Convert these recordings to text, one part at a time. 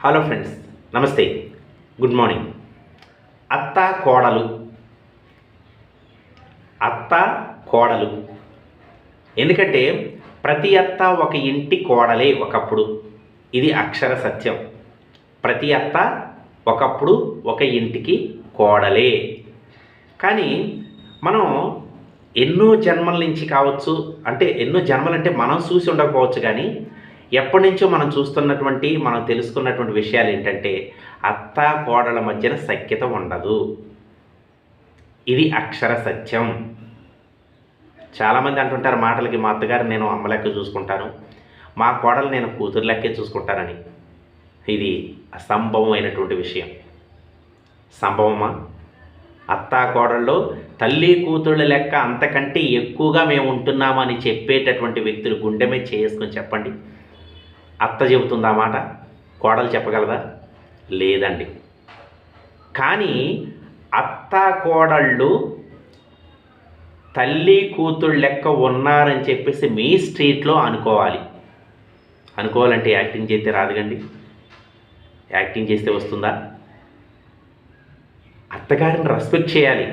Hello friends, నమస్తే, good morning. అత్త కోడలు, అత్త కోడలు. ఎందుకంటే ప్రతి అత్త ఒక ఇంటి కోడలే ఒకప్పుడు. ఇది అక్షర సత్యం. ప్రతి అత్త ఒకప్పుడు ఒక ఇంటికి కోడలే. కానీ మనం ఎన్నో జన్మల నుంచి కావచ్చు, అంటే ఎన్నో జన్మలంటే మనం చూసి ఉండకపోవచ్చు, కానీ ఎప్పటి నుంచో మనం చూస్తున్నటువంటి, మనం తెలుసుకున్నటువంటి విషయాలు ఏంటంటే అత్త కోడల మధ్యన సఖ్యత ఉండదు. ఇది అక్షర సత్యం. చాలామంది అంటుంటారు మాటలకి, మా అత్తగారు నేను అమ్మ లెక్క చూసుకుంటాను, మా కోడలు నేను కూతురు లెక్కే చూసుకుంటానని. ఇది అసంభవమైనటువంటి విషయం. సంభవమా? అత్తా కోడల్లో తల్లి కూతుళ్ళ లెక్క అంతకంటే ఎక్కువగా మేము ఉంటున్నామని చెప్పేటటువంటి వ్యక్తులు గుండె మీద చేసుకొని చెప్పండి. అత్త చెబుతుందా మాట? కోడలు చెప్పగలదా? లేదండి. కానీ అత్త కోడళ్ళు తల్లి కూతుళ్ళు లెక్క ఉన్నారని చెప్పేసి మీ స్ట్రీట్లో అనుకోవాలి. అనుకోవాలంటే యాక్టింగ్ చేస్తే రాదుగండి. యాక్టింగ్ చేస్తే వస్తుందా? అత్తగారిని రెస్పెక్ట్ చేయాలి.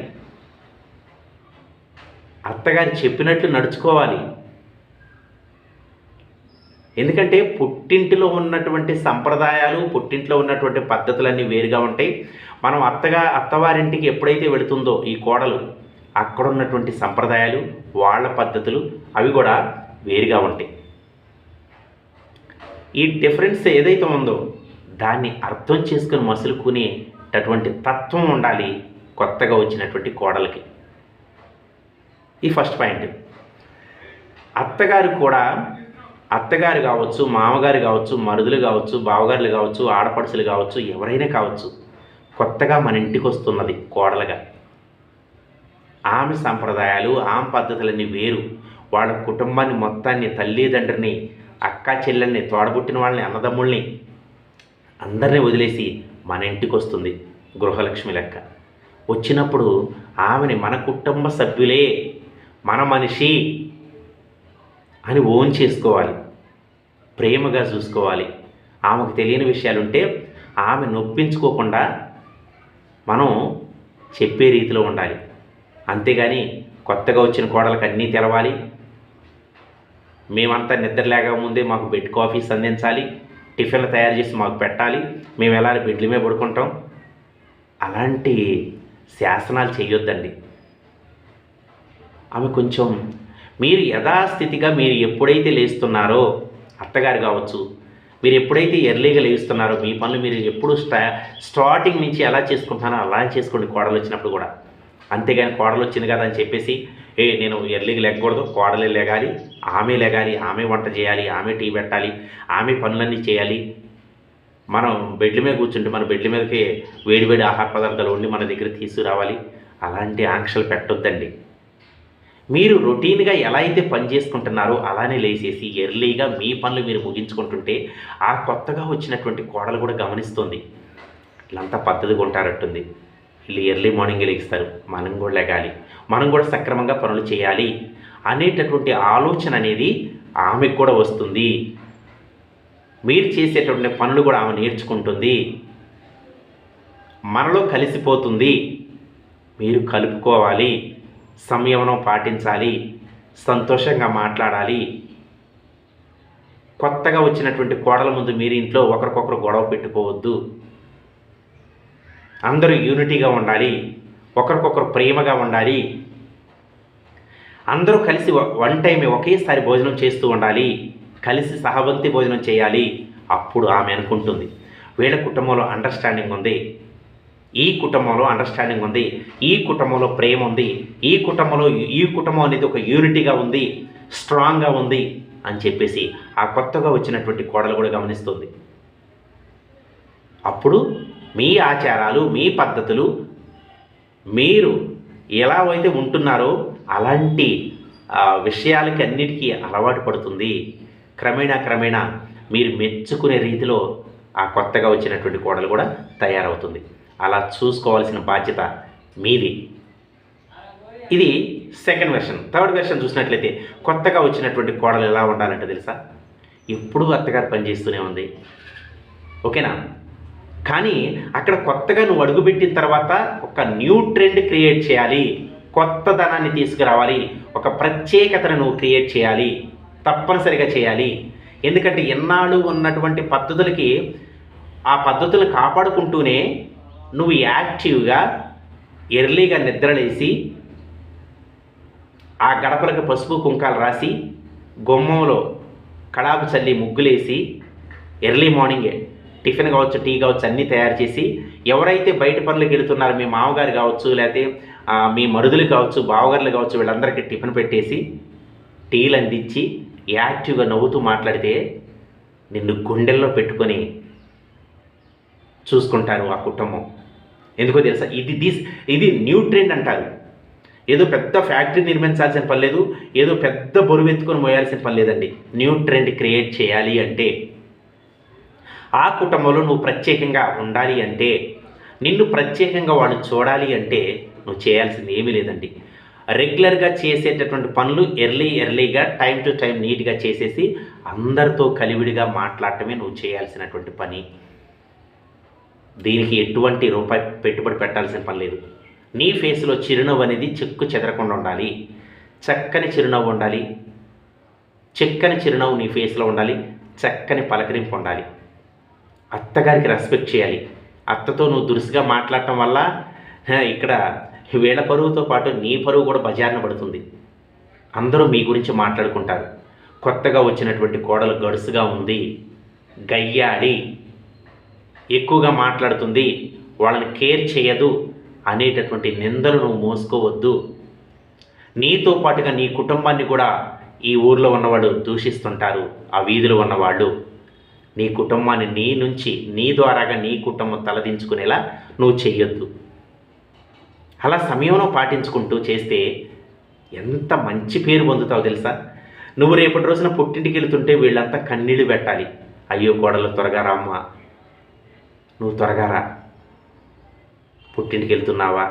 అత్తగారు చెప్పినట్లు నడుచుకోవాలి. ఎందుకంటే పుట్టింటిలో ఉన్నటువంటి సంప్రదాయాలు, పుట్టింట్లో ఉన్నటువంటి పద్ధతులన్నీ వేరుగా ఉంటాయి. మనం అత్తవారింటికి ఎప్పుడైతే వెళుతుందో ఈ కోడలు, అక్కడ ఉన్నటువంటి సంప్రదాయాలు, వాళ్ళ పద్ధతులు అవి కూడా వేరుగా ఉంటాయి. ఈ డిఫరెన్స్ ఏదైతే ఉందో దాన్ని అర్థం చేసుకుని మసులుకునేటటువంటి తత్వం ఉండాలి కొత్తగా వచ్చినటువంటి కోడలకి. ఈ ఫస్ట్ పాయింట్. అత్తగారు కావచ్చు, మామగారు కావచ్చు, మరుదులు కావచ్చు, బావగారులు కావచ్చు, ఆడపడుచులు కావచ్చు, ఎవరైనా కావచ్చు, కొత్తగా మన ఇంటికి వస్తున్నది కోడలుగా. ఆమె సంప్రదాయాలు, ఆమె పద్ధతులన్నీ వేరు. వాళ్ళ కుటుంబాన్ని మొత్తాన్ని, తల్లిదండ్రిని, అక్క చెల్లెల్ని, తోడబుట్టిన వాళ్ళని, అన్నదమ్ముల్ని అందరినీ వదిలేసి మన ఇంటికి వస్తుంది గృహలక్ష్మి లెక్క. వచ్చినప్పుడు ఆమెని మన కుటుంబ సభ్యులే, మన మనిషి అని ఓన్ చేసుకోవాలి, ప్రేమగా చూసుకోవాలి. ఆమెకు తెలియని విషయాలుంటే ఆమె నొప్పించుకోకుండా మనం చెప్పే రీతిలో ఉండాలి. అంతేగాని కొత్తగా వచ్చిన కోడలకు అన్నీ తెలవాలి, మేమంతా నిద్ర లేకముందే మాకు బెడ్ కాఫీస్ అందించాలి, టిఫిన్లు తయారు చేసి మాకు పెట్టాలి, మేము ఎలా బెడ్ల మీద పడుకుంటాం, అలాంటి శాసనాలు చేయొద్దండి. ఆమె కొంచెం మీరు యథాస్థితిగా మీరు ఎప్పుడైతే లేస్తున్నారో, అత్తగారు కావచ్చు, మీరు ఎప్పుడైతే ఎర్లీగా లేస్తున్నారో, మీ పనులు మీరు ఎప్పుడు స్టార్టింగ్ నుంచి ఎలా చేసుకుంటున్నారో అలా చేసుకోండి కోడలు వచ్చినప్పుడు కూడా. అంతేగాని కోడలు వచ్చింది కదా అని చెప్పేసి నేను ఎర్లీగా లేకూడదు, కోడలే లేగాలి, ఆమె వంట చేయాలి, ఆమె టీ పెట్టాలి, ఆమె పనులన్నీ చేయాలి, మనం బెడ్ల మీద కూర్చుంటే మన బెడ్ల మీదకి వేడివేడి ఆహార పదార్థాలు వండి మన దగ్గర తీసుకురావాలి. అలాంటి ఆంక్షలు పెట్టొద్దండి. మీరు రొటీన్గా ఎలా అయితే పని చేసుకుంటున్నారో అలానే లేచేసి ఎర్లీగా మీ పనులు మీరు ముగించుకుంటుంటే ఆ కొత్తగా వచ్చినటువంటి కోడలు కూడా గమనిస్తుంది, వీళ్ళంతా పద్ధతిగా ఉంటారట్టుంది, వీళ్ళు ఎర్లీ మార్నింగ్ లేస్తారు, మనం కూడా లేగాలి, మనం కూడా సక్రమంగా పనులు చేయాలి అనేటటువంటి ఆలోచన అనేది ఆమెకు కూడా వస్తుంది. మీరు చేసేటటువంటి పనులు కూడా ఆమె నేర్చుకుంటుంది, మనలో కలిసిపోతుంది. మీరు కలుపుకోవాలి, సంయమనం పాటించాలి, సంతోషంగా మాట్లాడాలి. కొత్తగా వచ్చినటువంటి కోడల ముందు మీరు ఇంట్లో ఒకరికొకరు గొడవ పెట్టుకోవద్దు. అందరూ యూనిటీగా ఉండాలి, ఒకరికొకరు ప్రేమగా ఉండాలి. అందరూ కలిసి వన్ టైం ఒకేసారి భోజనం చేస్తూ ఉండాలి, కలిసి సహవంతి భోజనం చేయాలి. అప్పుడు ఆమె అనుకుంటుంది వీళ్ళ కుటుంబంలో అండర్స్టాండింగ్ ఉంది, ఈ కుటుంబంలో అండర్స్టాండింగ్ ఉంది, ఈ కుటుంబంలో ప్రేమ ఉంది, ఈ కుటుంబం అనేది ఒక యూనిటీగా ఉంది, స్ట్రాంగ్గా ఉంది అని చెప్పేసి ఆ కొత్తగా వచ్చినటువంటి కోడలు కూడా గమనిస్తుంది. అప్పుడు మీ ఆచారాలు, మీ పద్ధతులు, మీరు ఎలా అయితే ఉంటున్నారో అలాంటి విషయాలకి అన్నిటికీ అలవాటు పడుతుంది. క్రమేణా మీరు మెచ్చుకునే రీతిలో ఆ కొత్తగా వచ్చినటువంటి కోడలు కూడా తయారవుతుంది. అలా చూసుకోవాల్సిన బాధ్యత మీది. ఇది సెకండ్ వెర్షన్. థర్డ్ వెర్షన్ చూసినట్లయితే కొత్తగా వచ్చినటువంటి కోడలు ఎలా ఉండాలంటే తెలుసా? ఎప్పుడూ అత్తగారు పనిచేస్తూనే ఉంది. ఓకేనా? కానీ అక్కడ కొత్తగా నువ్వు అడుగుపెట్టిన తర్వాత ఒక న్యూ ట్రెండ్ క్రియేట్ చేయాలి, కొత్తదనాన్ని తీసుకురావాలి, ఒక ప్రత్యేకతను నువ్వు క్రియేట్ చేయాలి, తప్పనిసరిగా చేయాలి. ఎందుకంటే ఎన్నాళ్ళు ఉన్నటువంటి పద్ధతులకి ఆ పద్ధతులను కాపాడుకుంటూనే నువ్వు యాక్టివ్గా ఎర్లీగా నిద్రలేసి ఆ గడపలకు పసుపు కుంకాలు రాసి గుమ్మంలో కడాపు చల్లి ముగ్గులేసి ఎర్లీ మార్నింగే టిఫిన్ కావచ్చు, టీ కావచ్చు, అన్నీ తయారు చేసి ఎవరైతే బయట పనులకు వెళుతున్నారో మీ మామగారు కావచ్చు, లేకపోతే మీ మరుదులు కావచ్చు, బావగారులు కావచ్చు, వీళ్ళందరికీ టిఫిన్ పెట్టేసి టీలు అందించి యాక్టివ్గా నవ్వుతూ మాట్లాడితే నిన్ను గుండెల్లో పెట్టుకొని చూసుకుంటారు ఆ కుటుంబం. ఎందుకో తెలుసా, ఇది న్యూ ట్రెండ్ అంటారు. ఏదో పెద్ద ఫ్యాక్టరీ నిర్మించాల్సిన పని లేదు, ఏదో పెద్ద బరువు ఎత్తుకొని మోయాల్సిన పని లేదండి. న్యూ ట్రెండ్ క్రియేట్ చేయాలి అంటే, ఆ కుటుంబంలో నువ్వు ప్రత్యేకంగా ఉండాలి అంటే, నిన్ను ప్రత్యేకంగా వాళ్ళు చూడాలి అంటే నువ్వు చేయాల్సింది ఏమీ లేదండి. రెగ్యులర్గా చేసేటటువంటి పనులు ఎర్లీగా టైం టు టైం నీట్గా చేసేసి అందరితో కలివిడిగా మాట్లాడటమే నువ్వు చేయాల్సినటువంటి పని. దీనికి ఎటువంటి రూపాయి పెట్టుబడి పెట్టాల్సిన పని లేదు. నీ ఫేస్లో చిరునవ్వు అనేది చెక్కు చెదరకుండా ఉండాలి, చక్కని చిరునవ్వు ఉండాలి, చక్కని చిరునవ్వు నీ ఫేస్లో ఉండాలి, చక్కని పలకరింపు ఉండాలి. అత్తగారికి రెస్పెక్ట్ చేయాలి. అత్తతో నువ్వు దురుసుగా మాట్లాడటం వల్ల ఇక్కడ వీళ్ళ పరువుతో పాటు నీ పరువు కూడా బజారున పడుతుంది. అందరూ మీ గురించి మాట్లాడుకుంటారు. కొత్తగా వచ్చినటువంటి కోడలు గడుసుగా ఉంది, గయ్యాడి, ఎక్కువగా మాట్లాడుతుంది, వాళ్ళని కేర్ చేయదు అనేటటువంటి నిందలు నువ్వు మోసుకోవద్దు. నీతో పాటుగా నీ కుటుంబాన్ని కూడా ఈ ఊర్లో ఉన్నవాళ్ళు దూషిస్తుంటారు. ఆ వీధిలో ఉన్నవాళ్ళు నీ కుటుంబాన్ని నీ ద్వారాగా నీ కుటుంబం తలదించుకునేలా నువ్వు చెయ్యొద్దు. అలా సమయంలో పాటించుకుంటూ చేస్తే ఎంత మంచి పేరు పొందుతావు తెలుసా. నువ్వు రేపటి రోజున పుట్టింటికి వెళ్తుంటే వీళ్ళంతా కన్నీళ్ళు పెట్టాలి. అయ్యో కోడలు త్వరగా రామ్మా, నువ్వు త్వరగా రా, పుట్టింటికి వెళ్తున్నావా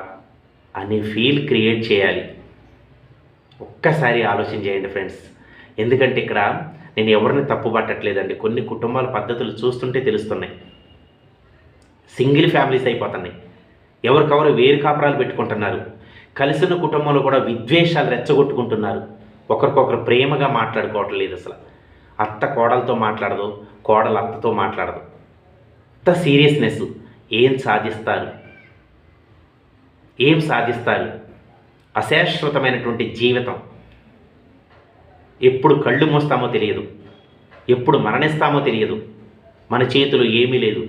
అనే ఫీల్ క్రియేట్ చేయాలి. ఒక్కసారి ఆలోచన చేయండి ఫ్రెండ్స్. ఎందుకంటే ఇక్కడ నేను ఎవరిని తప్పు పట్టట్లేదండి. కొన్ని కుటుంబాల పద్ధతులు చూస్తుంటే తెలుస్తున్నాయి. సింగిల్ ఫ్యామిలీస్ అయిపోతున్నాయి, ఎవరికెవరు వేరు కాపురాలు పెట్టుకుంటున్నారు. కలిసిన కుటుంబంలో కూడా విద్వేషాలు రెచ్చగొట్టుకుంటున్నారు. ఒకరికొకరు ప్రేమగా మాట్లాడుకోవటం లేదు. అసలు అత్త కోడలతో మాట్లాడదు, కోడలు అత్తతో మాట్లాడదు. అంత సీరియస్నెస్. ఏం సాధిస్తారు? అశాశ్వతమైనటువంటి జీవితం. ఎప్పుడు కళ్ళు మూస్తామో తెలియదు, ఎప్పుడు మరణిస్తామో తెలియదు. మన చేతిలో ఏమీ లేదు.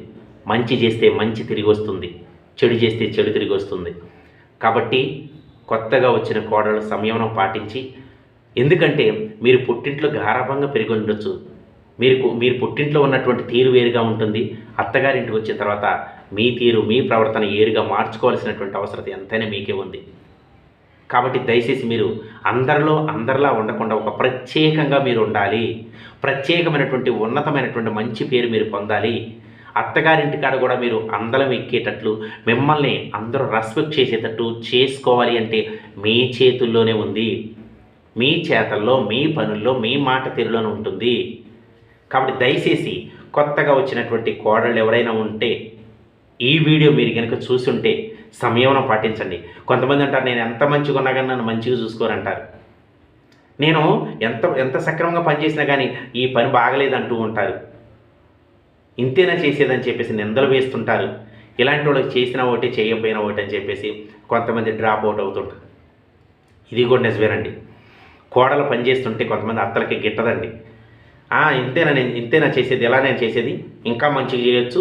మంచి చేస్తే మంచి తిరిగి వస్తుంది, చెడు చేస్తే చెడు తిరిగి వస్తుంది. కాబట్టి కొత్తగా వచ్చిన కోడలు సంయమనం పాటించి, ఎందుకంటే మీరు పుట్టింట్లో గారాభంగా పెరిగి ఉండొచ్చు, మీరు పుట్టింట్లో ఉన్నటువంటి తీరు వేరుగా ఉంటుంది. అత్తగారింటికి వచ్చిన తర్వాత మీ తీరు, మీ ప్రవర్తన ఏరుగా మార్చుకోవాల్సినటువంటి అవసరం ఎంతైనా మీకే ఉంది. కాబట్టి దయచేసి మీరు అందరిలా ఉండకుండా ఒక ప్రత్యేకంగా మీరు ఉండాలి. ప్రత్యేకమైనటువంటి ఉన్నతమైనటువంటి మంచి పేరు మీరు పొందాలి. అత్తగారింటికాడ కూడా మీరు అందలం ఎక్కేటట్లు, మిమ్మల్ని అందరూ రెస్పెక్ట్ చేసేటట్టు చేసుకోవాలి అంటే మీ చేతుల్లోనే ఉంది. మీ చేతల్లో, మీ పనుల్లో, మీ మాట తీరులోనే ఉంటుంది. కాబట్టి దయచేసి కొత్తగా వచ్చినటువంటి కోడళ్ళు ఎవరైనా ఉంటే ఈ వీడియో మీరు కనుక చూసుంటే సంయమనం పాటించండి. కొంతమంది అంటారు, నేను ఎంత మంచిగా ఉన్నా కానీ నన్ను మంచిగా చూసుకోరంటారు. నేను ఎంత సక్రమంగా పనిచేసినా కానీ ఈ పని బాగలేదంటూ ఉంటారు. ఇంతేనా చేసేదని చెప్పేసి నిందలు వేస్తుంటారు. ఇలాంటి వాళ్ళకి చేసినా ఒకటి, చేయకపోయినా ఒకటి అని చెప్పేసి కొంతమంది డ్రాప్ అవుట్ అవుతుంటారు. ఇది కూడా నిజమేనండి. కోడలు పనిచేస్తుంటే కొంతమంది అత్తలకి గిట్టదండి. ఇంతేనా చేసేది, ఎలా నేను చేసేది, ఇంకా మంచిగా చేయొచ్చు.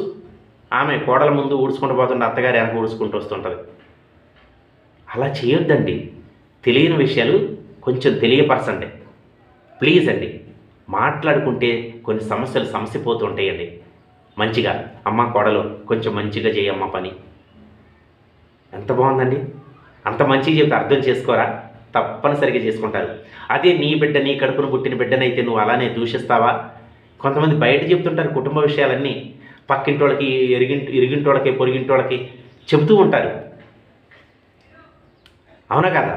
ఆమె కోడల ముందు ఊడ్చుకుంటూ పోతుంటే అత్తగారు వెనక ఊడ్చుకుంటూ వస్తుంటుంది. అలా చేయొద్దండి. తెలియని విషయాలు కొంచెం తెలియపరచండి ప్లీజ్ అండి. మాట్లాడుకుంటే కొన్ని సమస్యలు సమసిపోతూ ఉంటాయండి. మంచిగా అమ్మ కోడలు కొంచెం మంచిగా చేయమ్మ పని. ఎంత బాగుందండి. అంత మంచిగా చెప్తే అర్థం చేసుకోరా? తప్పనిసరిగా చేసుకుంటారు. అదే నీ బిడ్డ, నీ కడుపును పుట్టిన బిడ్డనైతే నువ్వు అలానే దూషిస్తావా? కొంతమంది బయట చెప్తుంటారు కుటుంబ విషయాలన్నీ, పక్కింటోళ్ళకి, ఇరిగింటోళ్ళకి, పొరిగింటోళ్ళకి చెబుతూ ఉంటారు. అవునా కదా?